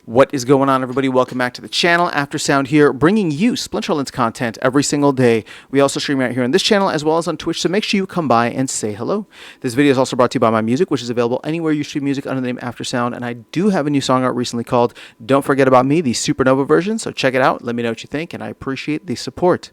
What is going on, everybody? Welcome back to the channel. Aftersound here, bringing you Splinterlands content every single day. We also stream right here on this channel as well as on Twitch, so make sure you come by and say hello. This video is also brought to you by my music, which is available anywhere you stream music under the name Aftersound, and I do have a new song out recently called Don't Forget About Me, the Supernova version, so check it out. Let me know what you think, and I appreciate the support.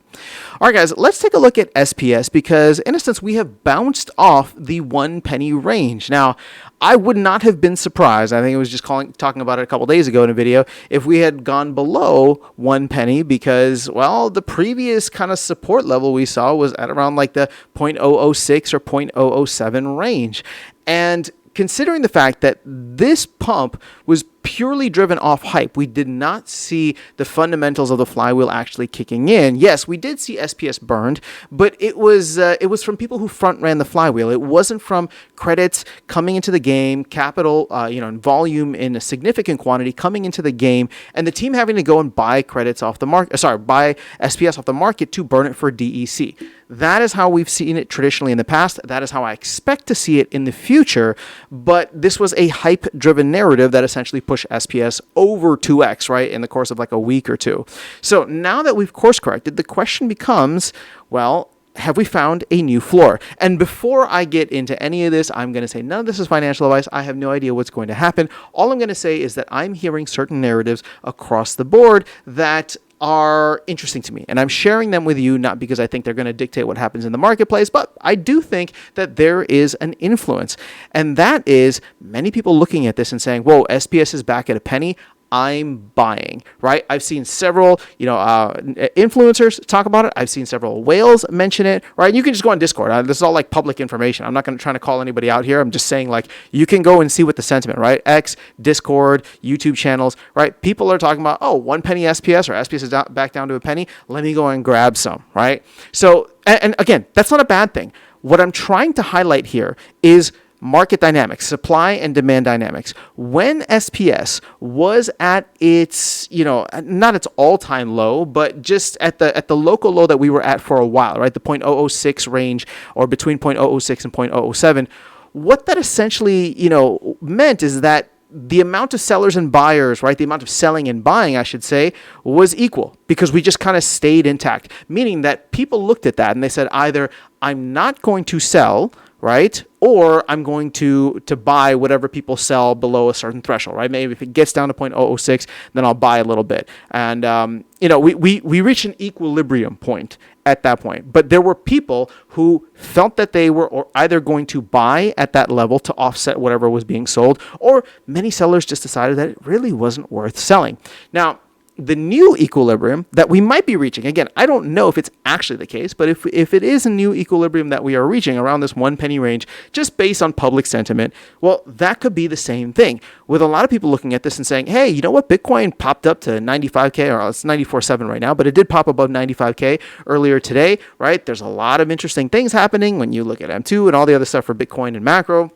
All right, guys, let's take a look at SPS because, in a sense, we have bounced off the 1 penny range. Now, I would not have been surprised. I think it was just talking about it a couple days ago in a video if we had gone below 1 penny because, well, the previous kind of support level we saw was at around like the 0.006 or 0.007 range. And considering the fact that this pump was purely driven off hype, we did not see the fundamentals of the flywheel actually kicking in. Yes, we did see SPS burned, but it was from people who front ran the flywheel. It wasn't from credits coming into the game, capital, and volume in a significant quantity coming into the game, and the team having to go and buy credits off the market. Buy SPS off the market to burn it for DEC. That is how we've seen it traditionally in the past. That is how I expect to see it in the future. But this was a hype-driven narrative that essentially pushed SPS over 2x, right, in the course of like a week or two. So now that we've course corrected, the question becomes, well, have we found a new floor? And before I get into any of this, I'm going to say none of this is financial advice. I have no idea what's going to happen. All I'm going to say is that I'm hearing certain narratives across the board that are interesting to me, and I'm sharing them with you not because I think they're going to dictate what happens in the marketplace, but I do think that there is an influence, and that is many people looking at this and saying, whoa, SPS is back at a penny, I'm buying, right? I've seen several, influencers talk about it. I've seen several whales mention it, right? You can just go on Discord. This is all like public information. I'm not going to try to call anybody out here. I'm just saying, like, you can go and see what the sentiment, right? X, Discord, YouTube channels, right? People are talking about, oh, 1 penny SPS or SPS is back down to a penny. Let me go and grab some, right? So, and again, that's not a bad thing. What I'm trying to highlight here is market dynamics, supply and demand dynamics. When SPS was at its, not its all-time low, but just at the local low that we were at for a while, right? The 0.006 range, or between 0.006 and 0.007, what that essentially, meant is that the amount of sellers and buyers, right, the amount of selling and buying, I should say, was equal because we just kind of stayed intact, meaning that people looked at that and they said either I'm not going to sell, right, or I'm going to buy whatever people sell below a certain threshold, right? Maybe if it gets down to 0.006, then I'll buy a little bit. And, we reached an equilibrium point at that point. But there were people who felt that they were either going to buy at that level to offset whatever was being sold, or many sellers just decided that it really wasn't worth selling. Now, the new equilibrium that we might be reaching, again, I don't know if it's actually the case, but if it is a new equilibrium that we are reaching around this 1 penny range, just based on public sentiment, well, that could be the same thing. With a lot of people looking at this and saying, hey, you know what, Bitcoin popped up to 95K, or it's 94.7 right now, but it did pop above 95K earlier today, right? There's a lot of interesting things happening when you look at M2 and all the other stuff for Bitcoin and macro.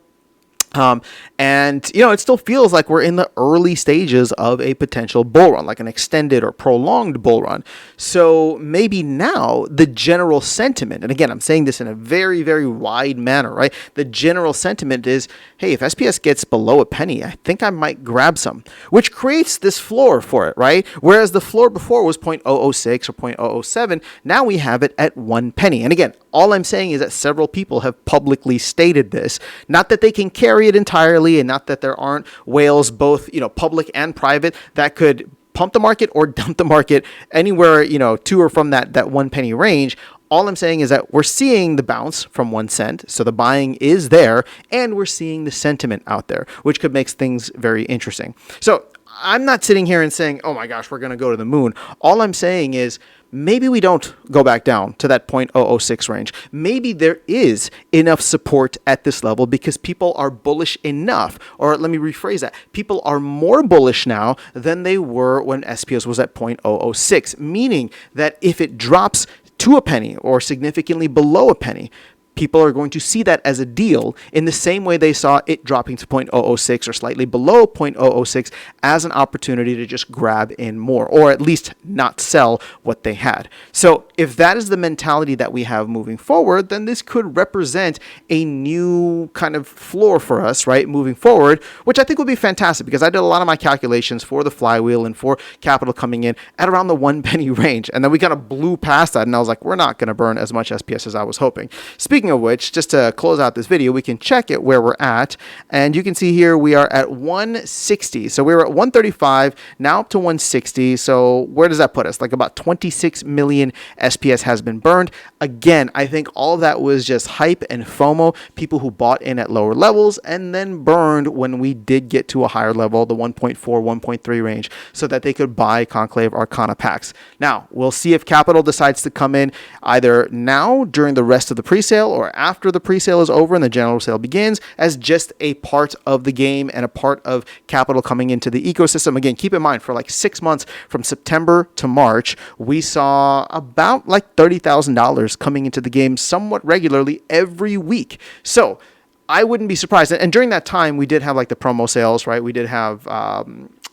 It still feels like we're in the early stages of a potential bull run, like an extended or prolonged bull run. So maybe now the general sentiment, and again, I'm saying this in a very, very wide manner, right? The general sentiment is, hey, if SPS gets below a penny, I think I might grab some, which creates this floor for it, right? Whereas the floor before was 0.006 or 0.007, now we have it at 1 penny. And again, all I'm saying is that several people have publicly stated this, not that they can carry it entirely, and not that there aren't whales, both public and private, that could pump the market or dump the market anywhere to or from that 1 penny range. All I'm saying is that we're seeing the bounce from 1 cent, so the buying is there, and we're seeing the sentiment out there, which could make things very interesting. So I'm not sitting here and saying, oh my gosh, we're going to go to the moon. All I'm saying is maybe we don't go back down to that 0.006 range. Maybe there is enough support at this level because people are bullish enough, or let me rephrase that. People are more bullish now than they were when SPS was at 0.006, meaning that if it drops to a penny or significantly below a penny, people are going to see that as a deal in the same way they saw it dropping to 0.006 or slightly below 0.006 as an opportunity to just grab in more, or at least not sell what they had. So if that is the mentality that we have moving forward, then this could represent a new kind of floor for us, right, moving forward, which I think would be fantastic, because I did a lot of my calculations for the flywheel and for capital coming in at around the 1 penny range. And then we kind of blew past that, and I was like, we're not going to burn as much SPS as I was hoping. Speaking of which, just to close out this video, we can check it where we're at. And you can see here we are at 160. So we were at 135, now up to 160. So where does that put us? Like about 26 million SPS has been burned. Again, I think all of that was just hype and FOMO, people who bought in at lower levels and then burned when we did get to a higher level, the 1.4, 1.3 range, so that they could buy Conclave Arcana packs. Now, we'll see if capital decides to come in either now during the rest of the presale or after the presale is over and the general sale begins as just a part of the game and a part of capital coming into the ecosystem. Again, keep in mind, for like 6 months from September to March, we saw about like $30,000 coming into the game somewhat regularly every week. So I wouldn't be surprised. And during that time, we did have like the promo sales, right? We did have,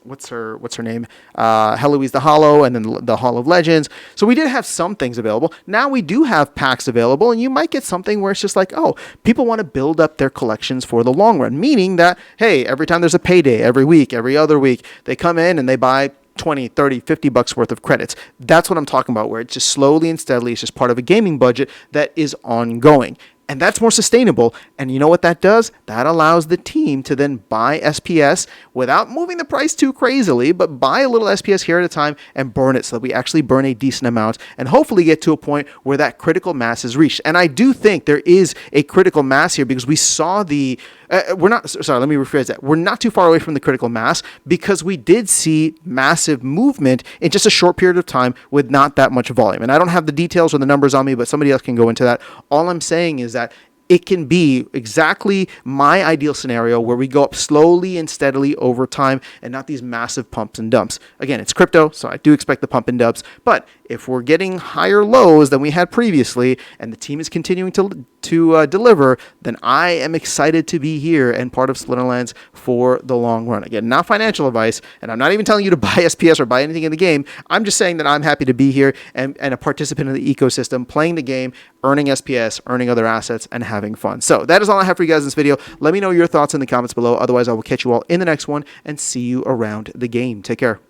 what's her name? Heloise the Hollow, and then the Hall of Legends. So we did have some things available. Now we do have packs available, and you might get something where it's just like, oh, people want to build up their collections for the long run. Meaning that, hey, every time there's a payday, every week, every other week, they come in and they buy 20, 30, 50 bucks worth of credits. That's what I'm talking about, where it's just slowly and steadily, it's just part of a gaming budget that is ongoing. And that's more sustainable. And you know what that does? That allows the team to then buy SPS without moving the price too crazily, but buy a little SPS here at a time and burn it so that we actually burn a decent amount and hopefully get to a point where that critical mass is reached. And I do think there is a critical mass here, because we saw the, let me rephrase that. We're not too far away from the critical mass, because we did see massive movement in just a short period of time with not that much volume. And I don't have the details or the numbers on me, but somebody else can go into that. All I'm saying is that it can be exactly my ideal scenario, where we go up slowly and steadily over time and not these massive pumps and dumps. Again, it's crypto, so I do expect the pump and dumps. But if we're getting higher lows than we had previously and the team is continuing to deliver, then I am excited to be here and part of Splinterlands for the long run. Again, not financial advice, and I'm not even telling you to buy SPS or buy anything in the game. I'm just saying that I'm happy to be here and a participant in the ecosystem, playing the game, earning SPS, earning other assets, and having fun. So that is all I have for you guys in this video. Let me know your thoughts in the comments below. Otherwise, I will catch you all in the next one and see you around the game. Take care.